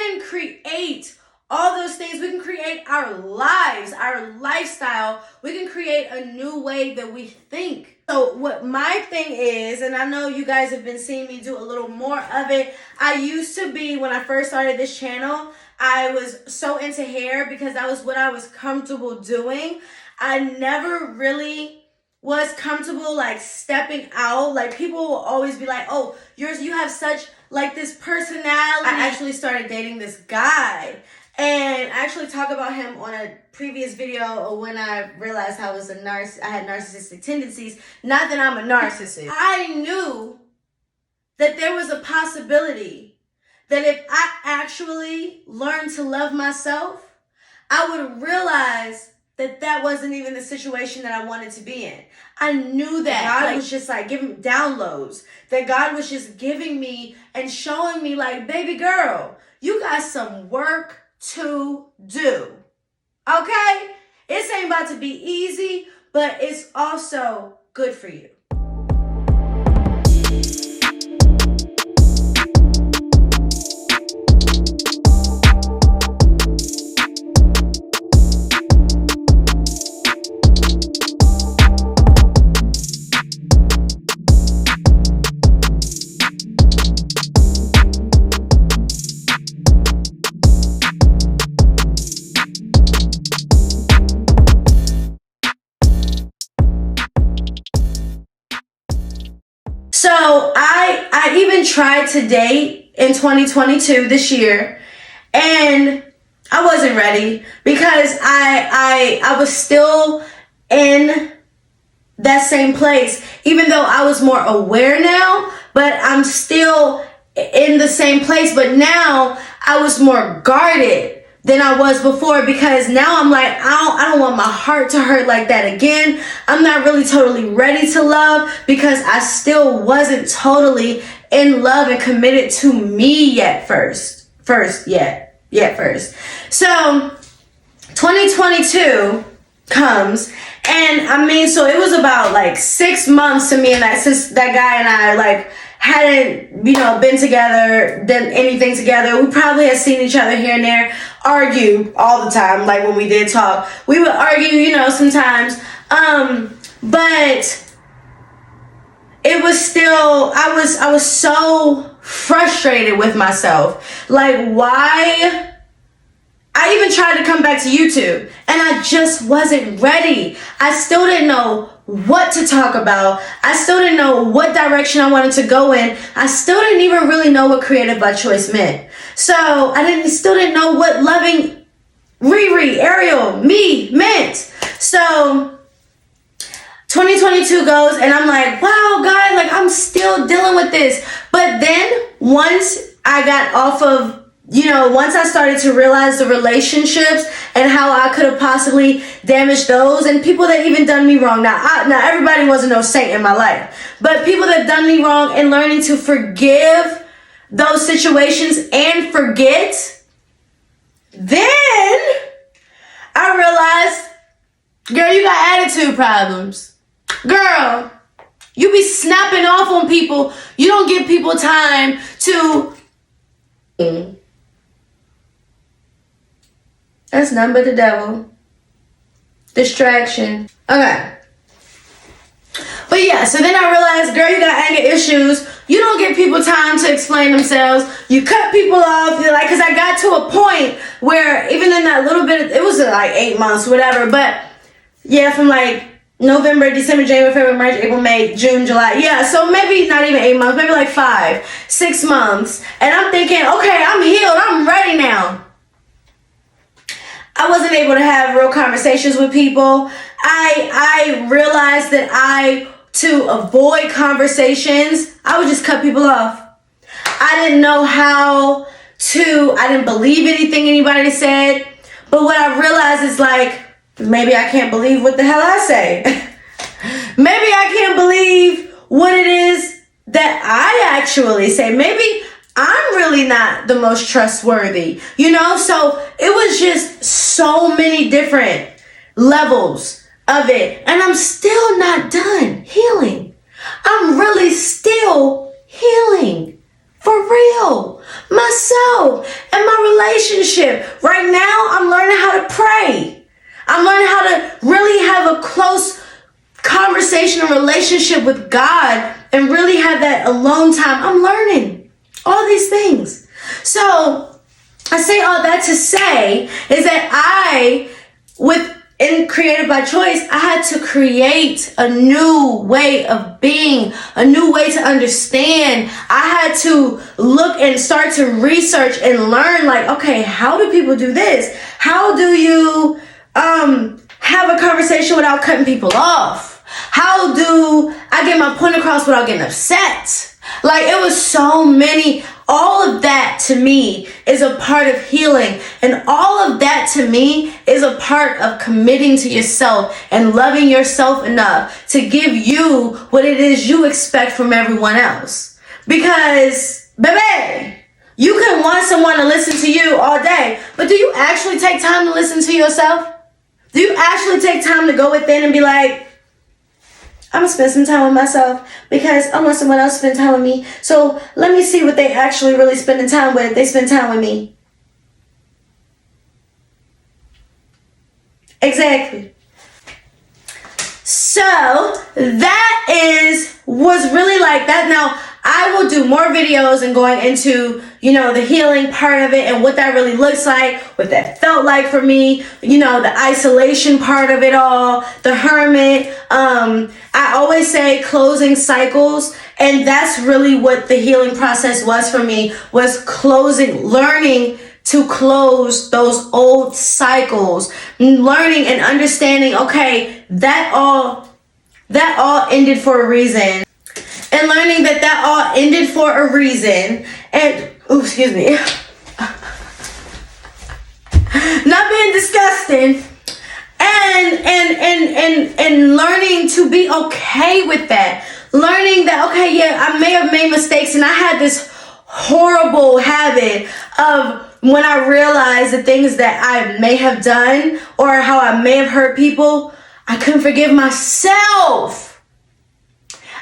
can create all those things. We can create our lives, our lifestyle. We can create a new way that we think. So what my thing is, and I know you guys have been seeing me do a little more of it. I used to be, when I first started this channel, I was so into hair because that was what I was comfortable doing. I never really was comfortable like stepping out. Like people will always be like, oh, you have such like this personality. I actually started dating this guy, and I actually talk about him on a previous video when I realized I was I had narcissistic tendencies. Not that I'm a narcissist. I knew that there was a possibility that if I actually learned to love myself, I would realize that that wasn't even the situation that I wanted to be in. I knew that God was just like giving downloads, that God was just giving me and showing me like, baby girl, you got some work to do. Okay? It ain't about to be easy, but it's also good for you. So I even tried to date in 2022 this year, and I wasn't ready because I was still in that same place, even though I was more aware now, but I'm still in the same place. But now I was more guarded than I was before, because now I'm like, I don't want my heart to hurt like that again. I'm not really totally ready to love because I still wasn't totally in love and committed to me yet first. So 2022 comes, and I mean, so it was about like 6 months to me and since that guy and I like hadn't, been together, done anything together. We probably had seen each other here and there, argue all the time. Like when we did talk, we would argue, sometimes. But it was still, I was so frustrated with myself. Like, why? I even tried to come back to YouTube, and I just wasn't ready. I still didn't know what to talk about. I still didn't know what direction I wanted to go in. I still didn't even really know what creative by choice meant. So I still didn't know what loving Riri, Ariel, me meant. So 2022 goes, and I'm like, wow, God, like I'm still dealing with this. But then once I got off of, once I started to realize the relationships and how I could have possibly damaged those, and people that even done me wrong. Now everybody wasn't no saint in my life, but people that done me wrong, and learning to forgive those situations and forget, then I realized, girl, you got attitude problems. Girl, you be snapping off on people. You don't give people time to... That's none but the devil. Distraction. Okay. But yeah, so then I realized, girl, you got anger issues. You don't give people time to explain themselves. You cut people off. You're like, because I got to a point where even in that little bit, it was like 8 months, whatever. But yeah, from like November, December, January, February, March, April, May, June, July. Yeah, so maybe not even 8 months, maybe like 5, 6 months. And I'm thinking, okay, I'm healed. I'm ready now. I wasn't able to have real conversations with people. I realized that to avoid conversations, I would just cut people off. I didn't know I didn't believe anything anybody said. But what I realized is like, maybe I can't believe what the hell I say. Maybe I can't believe what it is that I actually say. Maybe I'm really not the most trustworthy, So it was just so many different levels of it. And I'm still not done healing. I'm really still healing. For real. My myself and my relationship. Right now, I'm learning how to pray. I'm learning how to really have a close conversation and relationship with God and really have that alone time. I'm learning all these things. So I say all that to say is that in Creative by Choice, I had to create a new way of being, a new way to understand. I had to look and start to research and learn, like, okay, how do people do this? How do you have a conversation without cutting people off? How do I get my point across without getting upset? Like, it was so many. All of that to me is a part of healing. And all of that to me is a part of committing to yourself and loving yourself enough to give you what it is you expect from everyone else. Because, baby, you can want someone to listen to you all day, but do you actually take time to listen to yourself? Do you actually take time to go within and be like, I'm going to spend some time with myself because I want someone else to spend time with me. So let me see what they actually really spending time with. They spend time with me. Exactly. So that was really like that. Now, I will do more videos and going into, the healing part of it and what that really looks like, what that felt like for me, the isolation part of it all, the hermit. I always say closing cycles. And that's really what the healing process was for me, was learning to close those old cycles, learning and understanding, okay, that all ended for a reason. And learning that all ended for a reason. And, excuse me. Not being disgusting. And learning to be okay with that. Learning that, okay, yeah, I may have made mistakes. And I had this horrible habit of when I realized the things that I may have done or how I may have hurt people, I couldn't forgive myself.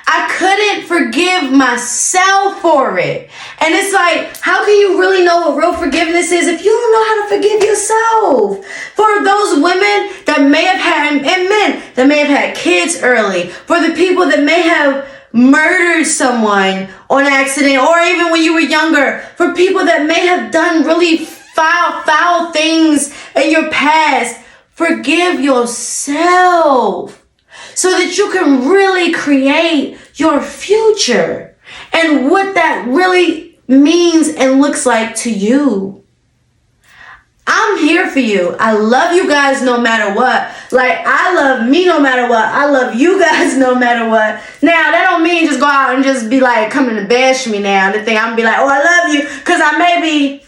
I couldn't forgive myself for it. And it's like, how can you really know what real forgiveness is if you don't know how to forgive yourself? For those women that may have had, and men that may have had kids early, for the people that may have murdered someone on accident, or even when you were younger, for people that may have done really foul things in your past, forgive yourself. So that you can really create your future and what that really means and looks like to you. I'm here for you. I love you guys no matter what. Like, I love me no matter what. I love you guys no matter what. Now, that don't mean just go out and just be like coming to bash me now. The thing I'm gonna be like, oh, I love you, because I may be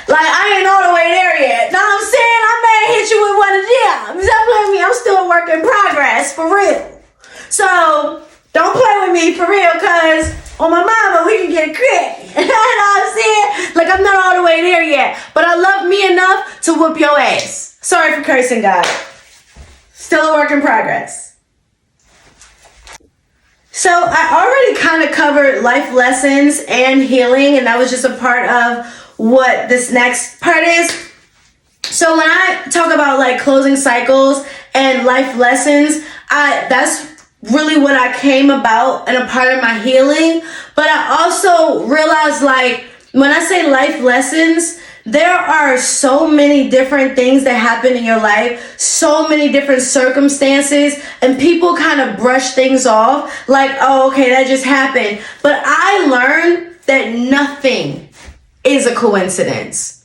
like, I ain't all the way there yet. Know what I'm saying? I may hit you with one of them. Stop playing with me. I'm still a work in progress, for real. So, don't play with me, for real, because on my mama, we can get crazy. You know what I'm saying? Like, I'm not all the way there yet. But I love me enough to whoop your ass. Sorry for cursing, God. Still a work in progress. So, I already kind of covered life lessons and healing, and that was just a part of what this next part is. So when I talk about like closing cycles and life lessons, that's really what I came about and a part of my healing. But I also realized, like, when I say life lessons, there are so many different things that happen in your life, so many different circumstances, and people kind of brush things off like, oh, okay, that just happened. But I learned that nothing is a coincidence.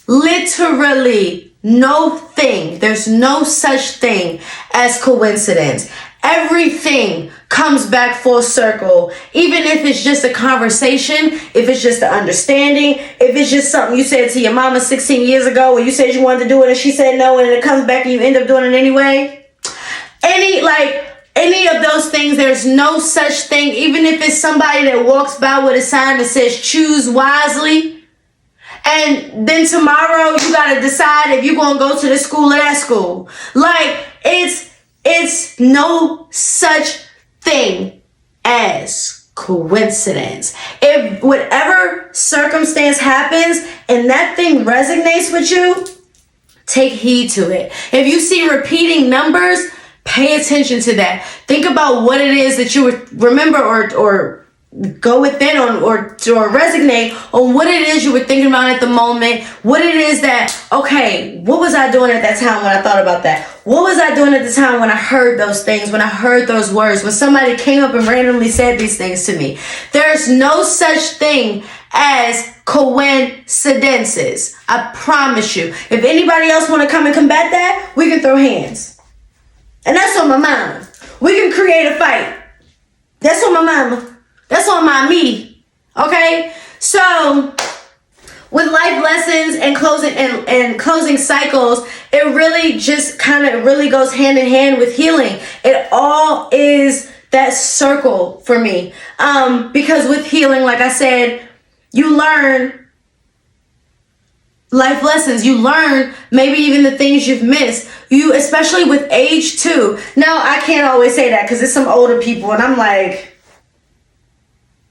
Literally, there's no such thing as coincidence. Everything comes back full circle. Even if it's just a conversation, if it's just an understanding, if it's just something you said to your mama 16 years ago when you said you wanted to do it and she said no, and it comes back and you end up doing it anyway. Any of those things, there's no such thing. Even if it's somebody that walks by with a sign that says choose wisely, and then tomorrow you gotta decide if you're gonna go to this school or that school. Like, it's no such thing as coincidence. If whatever circumstance happens and that thing resonates with you, take heed to it. If you see repeating numbers, pay attention to that. Think about what it is that you would remember or go within on or resonate on what it is you were thinking about at the moment. What it is that, okay, what was I doing at that time when I thought about that? What was I doing at the time when I heard those things, when I heard those words, when somebody came up and randomly said these things to me? There's no such thing as coincidences. I promise you. If anybody else want to come and combat that, we can throw hands. And that's on my mama. We can create a fight. That's on my mama. That's on my me. Okay? So with life lessons and closing cycles, it really just kind of really goes hand in hand with healing. It all is that circle for me. Because with healing, like I said, you learn life lessons. You learn maybe even the things you've missed. You, especially with age too. Now, I can't always say that because it's some older people and I'm like,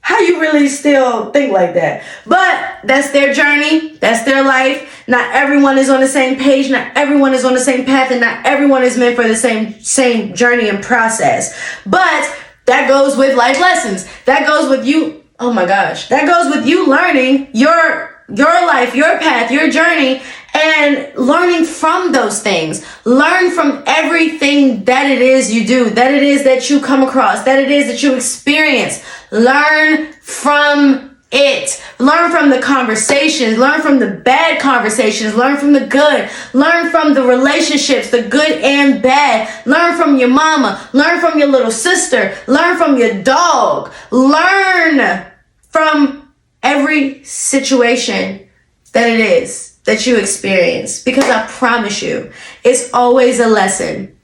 how you really still think like that? But that's their journey. That's their life. Not everyone is on the same page. Not everyone is on the same path. And not everyone is meant for the same journey and process. But that goes with life lessons. That goes with you. Oh my gosh. That goes with you learning your life, your path, your journey, and learning from those things. Learn from everything that it is you do, that it is that you come across, that it is that you experience. Learn from it. Learn from the conversations. Learn from the bad conversations. Learn from the good. Learn from the relationships, the good and bad. Learn from your mama. Learn from your little sister. Learn from your dog. Learn from every situation that it is that you experience, because I promise you, it's always a lesson.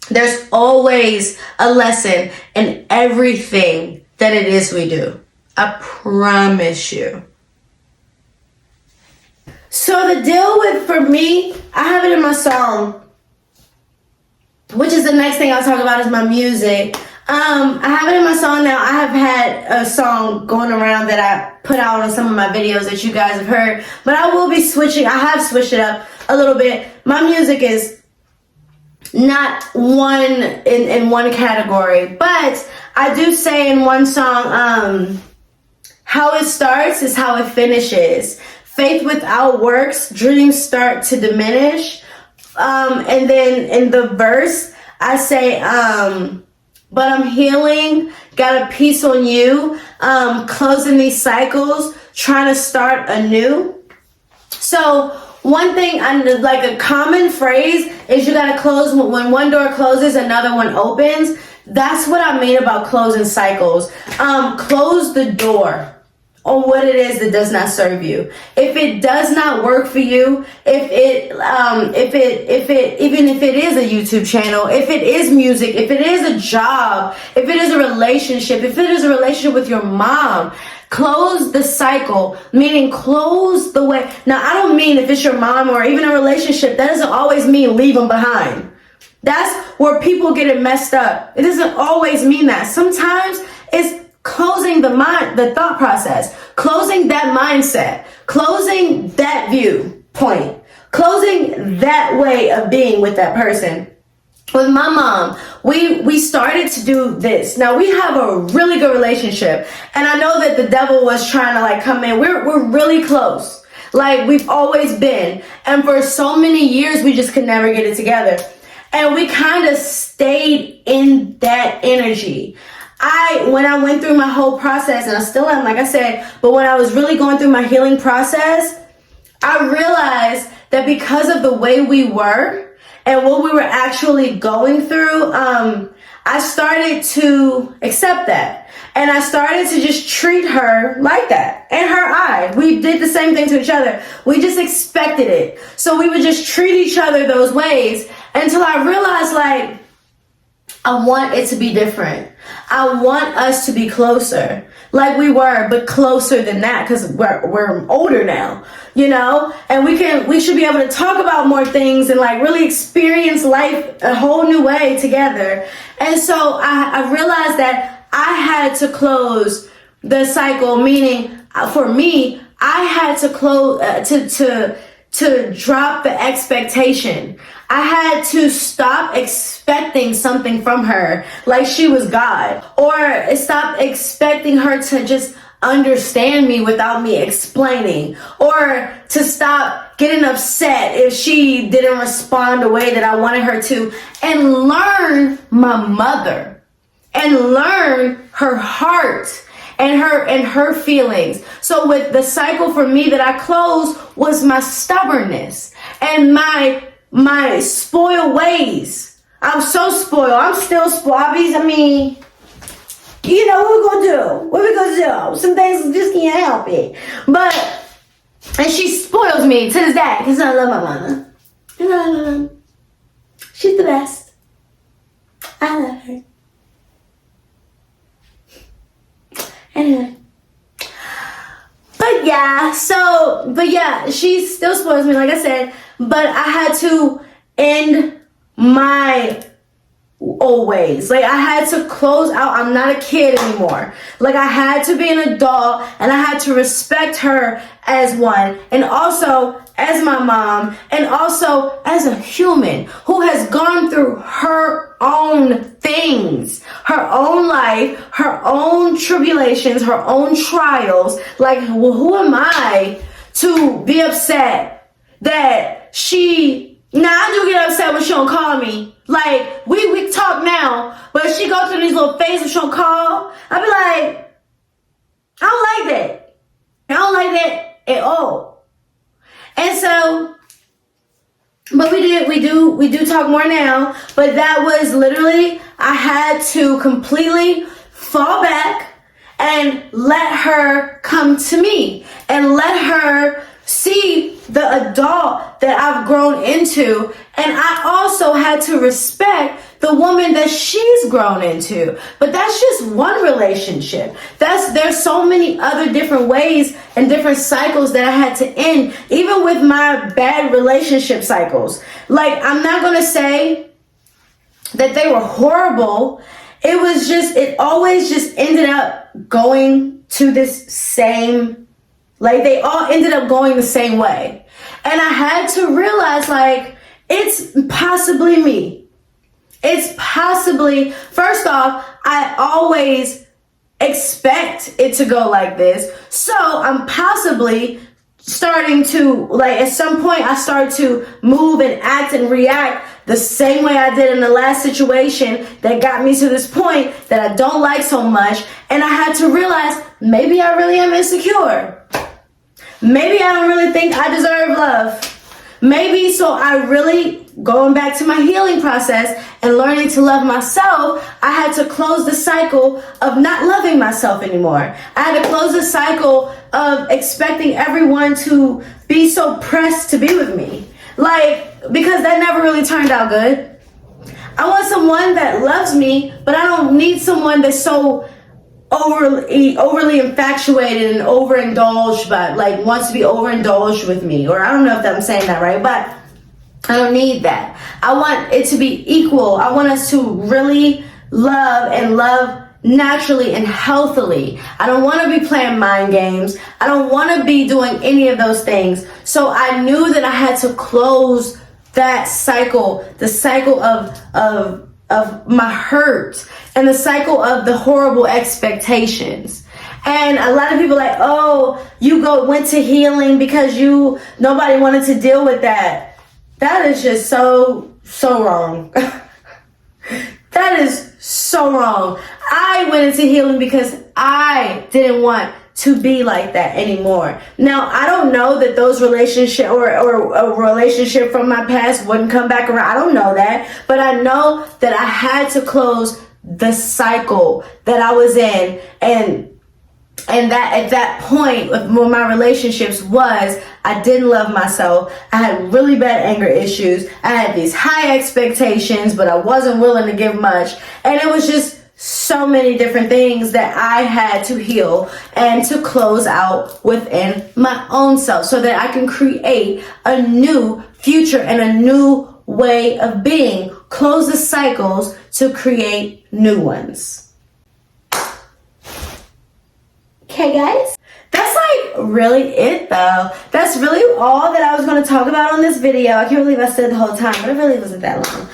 There's always a lesson in everything that it is we do. I promise you. So the deal with, for me, I have it in my song, which is the next thing I'll talk about is my music. I have it in my song now. I have had a song going around that I put out on some of my videos that you guys have heard, but I will be switching. I have switched it up a little bit. My music is not one in one category, but I do say in one song, how it starts is how it finishes. Faith without works, dreams start to diminish. And then in the verse, I say, but I'm healing, got a piece on you, closing these cycles, trying to start anew. So one thing, like a common phrase is you gotta close, when one door closes, another one opens. That's what I mean about closing cycles. Close the door on what it is that does not serve you. If it does not work for you, even if it is a YouTube channel, if it is music, if it is a job, if it is a relationship, if it is a relationship with your mom, close the cycle, meaning close the way. Now, I don't mean if it's your mom or even a relationship, that doesn't always mean leave them behind. That's where people get it messed up. It doesn't always mean that. Sometimes it's closing the mind, the thought process, closing that mindset, closing that viewpoint, closing that way of being with that person. With my mom, we started to do this. Now we have a really good relationship, and I know that the devil was trying to like come in. We're really close, like we've always been, and for so many years we just could never get it together, and we kind of stayed in that energy. When I went through my whole process, and I still am, like I said, but when I was really going through my healing process, I realized that because of the way we were and what we were actually going through, I started to accept that. And I started to just treat her like that. In her eye. We did the same thing to each other. We just expected it. So we would just treat each other those ways until I realized, like, I want it to be different. I want us to be closer, like we were, but closer than that, because we're older now, you know, and we should be able to talk about more things and like really experience life a whole new way together. And so I realized that I had to close the cycle, meaning for me, I had to close, to drop the expectation. I had to stop expecting something from her like she was God, or stop expecting her to just understand me without me explaining, or to stop getting upset if she didn't respond the way that I wanted her to, and learn my mother and learn her heart and her feelings. So with the cycle for me that I closed was my stubbornness and my spoiled ways. I'm so spoiled. I'm still spoiled. I mean, you know what we're gonna do? What we gonna do? Some things just can't help it. And she spoils me to this day because I love my mama. You know, she's the best. I love her. Anyway. But yeah, she still spoils me, like I said, but I had to end my old ways. Like, I had to close out. I'm not a kid anymore. Like, I had to be an adult, and I had to respect her as one, and also as my mom, and also as a human who has gone through her own things, her own life, her own tribulations, her own trials. Like, well, who am I to be upset that now I do get upset when she don't call me. Like, we talk now, but if she goes through these little phases and she don't call, I be like, I don't like that. I don't like that at all. And so, but we do talk more now, but that was literally, I had to completely fall back and let her come to me and let her see the adult that I've grown into. And I also had to respect the woman that she's grown into. But that's just one relationship. There's so many other different ways and different cycles that I had to end, even with my bad relationship cycles. Like, I'm not going to say that they were horrible. It always just ended up going to this same, like, they all ended up going the same way. And I had to realize, like, it's possibly me. It's possibly, first off, I always expect it to go like this. So I'm possibly starting to, like, at some point I started to move and act and react the same way I did in the last situation that got me to this point that I don't like so much. And I had to realize, maybe I really am insecure. Maybe I don't really think I deserve love. Maybe, so I really, going back to my healing process and learning to love myself, I had to close the cycle of not loving myself anymore. I had to close the cycle of expecting everyone to be so pressed to be with me. Like, because that never really turned out good. I want someone that loves me, but I don't need someone that's so overly infatuated and overindulged, but like wants to be overindulged with me. Or I don't know if I'm saying that right, but I don't need that. I want it to be equal. I want us to really love naturally and healthily. I don't want to be playing mind games. I don't want to be doing any of those things. So I knew that I had to close that cycle, the cycle of my hurt and the cycle of the horrible expectations. And a lot of people are like, oh, you went to healing because nobody wanted to deal with that. That is just so wrong. That is so wrong. I went into healing because I didn't want to be like that anymore. Now, I don't know that those relationship or a relationship from my past wouldn't come back around. I don't know that, but I know that I had to close the cycle that I was in, and that at that point where my relationships was, I didn't love myself. I had really bad anger issues. I had these high expectations, but I wasn't willing to give much. And it was just so many different things that I had to heal and to close out within my own self so that I can create a new future and a new way of being. Close the cycles to create new ones. Okay, guys? That's like really it though. That's really all that I was going to talk about on this video. I can't believe I said the whole time, but it really wasn't that long.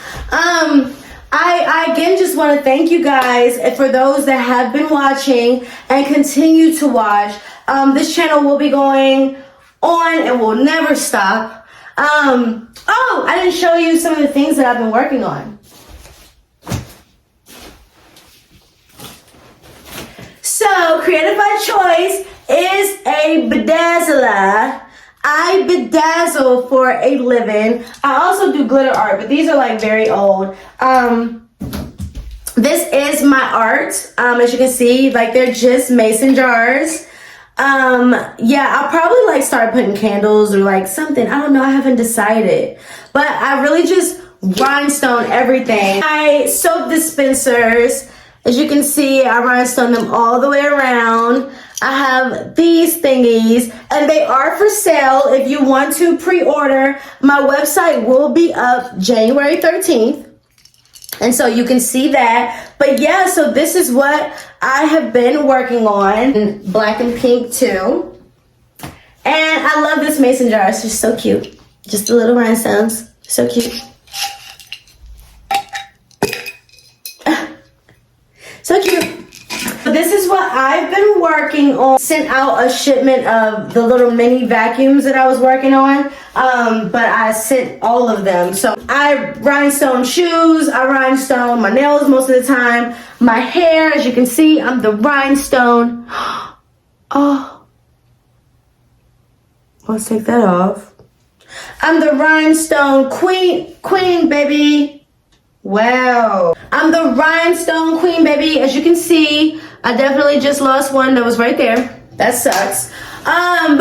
I again just want to thank you guys for those that have been watching and continue to watch. This channel will be going on and will never stop. Oh, I didn't show you some of the things that I've been working on. So, Creative by Choice is a bedazzler. I bedazzle for a living. I also do glitter art, but these are like very old. This is my art. As you can see, like they're just mason jars. Yeah, I'll probably like start putting candles or like something. I don't know. I haven't decided, but I really just rhinestone everything. My soap dispensers, as you can see, I rhinestone them all the way around. I have these thingies and they are for sale. If you want to pre-order, my website will be up January 13th. And so you can see that. But yeah, so this is what I have been working on. Black and pink too. And I love this mason jar. It's just so cute. Just the little rhinestones. So cute. So cute. This is what I've been working on. Sent out a shipment of the little mini vacuums that I was working on. But I sent all of them. So I rhinestone shoes. I rhinestone my nails most of the time. My hair, as you can see, I'm the rhinestone. Oh. Let's take that off. I'm the rhinestone queen, baby. Wow. I'm the rhinestone queen, baby. As you can see, I definitely just lost one that was right there. That sucks. I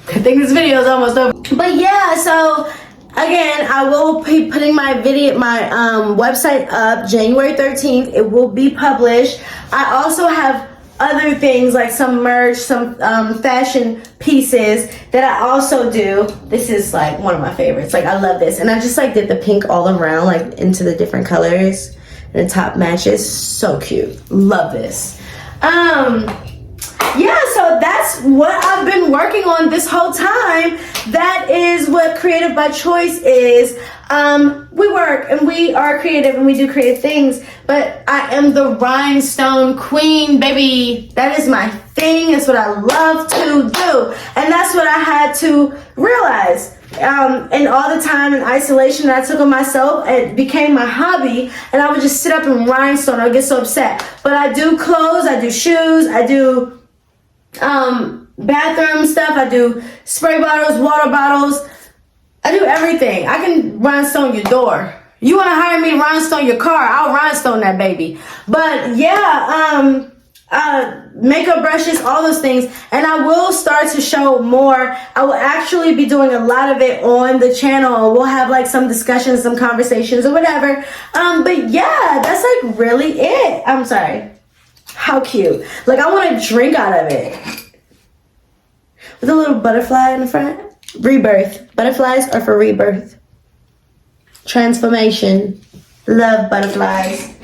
think this video is almost over. But yeah, so again, I will be putting my website up January 13th. It will be published. I also have other things like some merch, some fashion pieces that I also do. This is like one of my favorites. Like I love this. And I just like did the pink all around, like into the different colors. And the top matches. So cute. Love this. Yeah, so that's what I've been working on this whole time. That is what Creative by Choice is. We work and we are creative and we do creative things, but I am the rhinestone queen, baby. That is my thing. It's what I love to do. And that's what I had to realize. And all the time in isolation that I took on myself, it became my hobby, and I would just sit up and rhinestone. I would get so upset. But I do clothes, I do shoes, I do bathroom stuff, I do spray bottles, water bottles, I do everything. I can rhinestone your door. You want to hire me to rhinestone your car, I'll rhinestone that baby. But yeah, makeup brushes, all those things. And I will start to show more. I will actually be doing a lot of it on the channel. We'll have like some discussions, some conversations or whatever. But yeah, that's like really it. I'm sorry. How cute. Like I want to drink out of it. With a little butterfly in the front. Rebirth. Butterflies are for rebirth. Transformation. Love butterflies.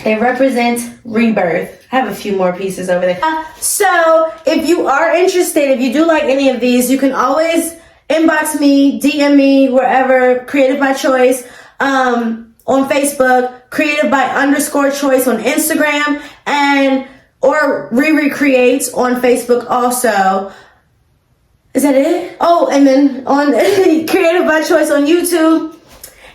They represent rebirth. I have a few more pieces over there. So if you are interested, if you do like any of these, you can always inbox me, DM me, wherever, Creative by Choice, on Facebook, Creative by _choice on Instagram, and or Riri Creates on Facebook also. Is that it? Oh, and then on Creative by Choice on YouTube,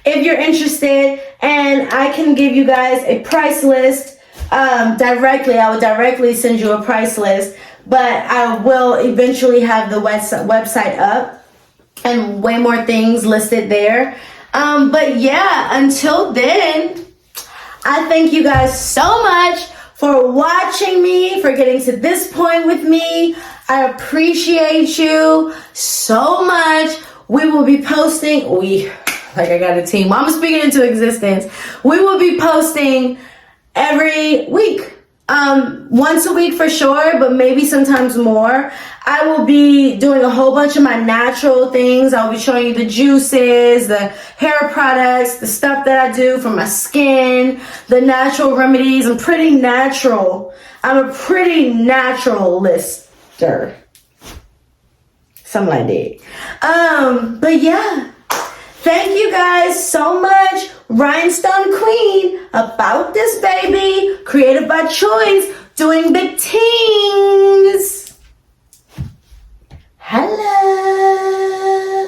if you're interested, and I can give you guys a price list directly. I will directly send you a price list, but I will eventually have the website up and way more things listed there. But yeah, until then, I thank you guys so much for watching me, for getting to this point with me. I appreciate you so much. We will be posting, like I got a team. I'm speaking into existence. We will be posting every week. Once a week for sure, but maybe sometimes more. I will be doing a whole bunch of my natural things. I'll be showing you the juices, the hair products, the stuff that I do for my skin, the natural remedies. I'm pretty natural. I'm a pretty naturalister. Something like that. But yeah. Thank you guys so much. Rhinestone Queen, about this baby. Creative by choice. Doing big things. Hello.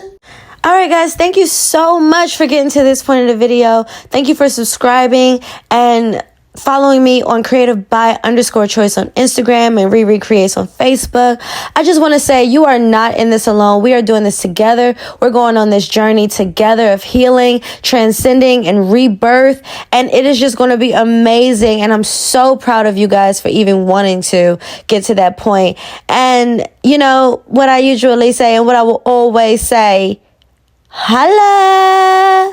Alright guys, thank you so much for getting to this point of the video. Thank you for subscribing and following me on creative_by_choice on Instagram and Riri Creates on Facebook. I just want to say you are not in this alone. We are doing this together. We're going on this journey together of healing, transcending, and rebirth. And it is just going to be amazing. And I'm so proud of you guys for even wanting to get to that point. And you know what I usually say and what I will always say, holla!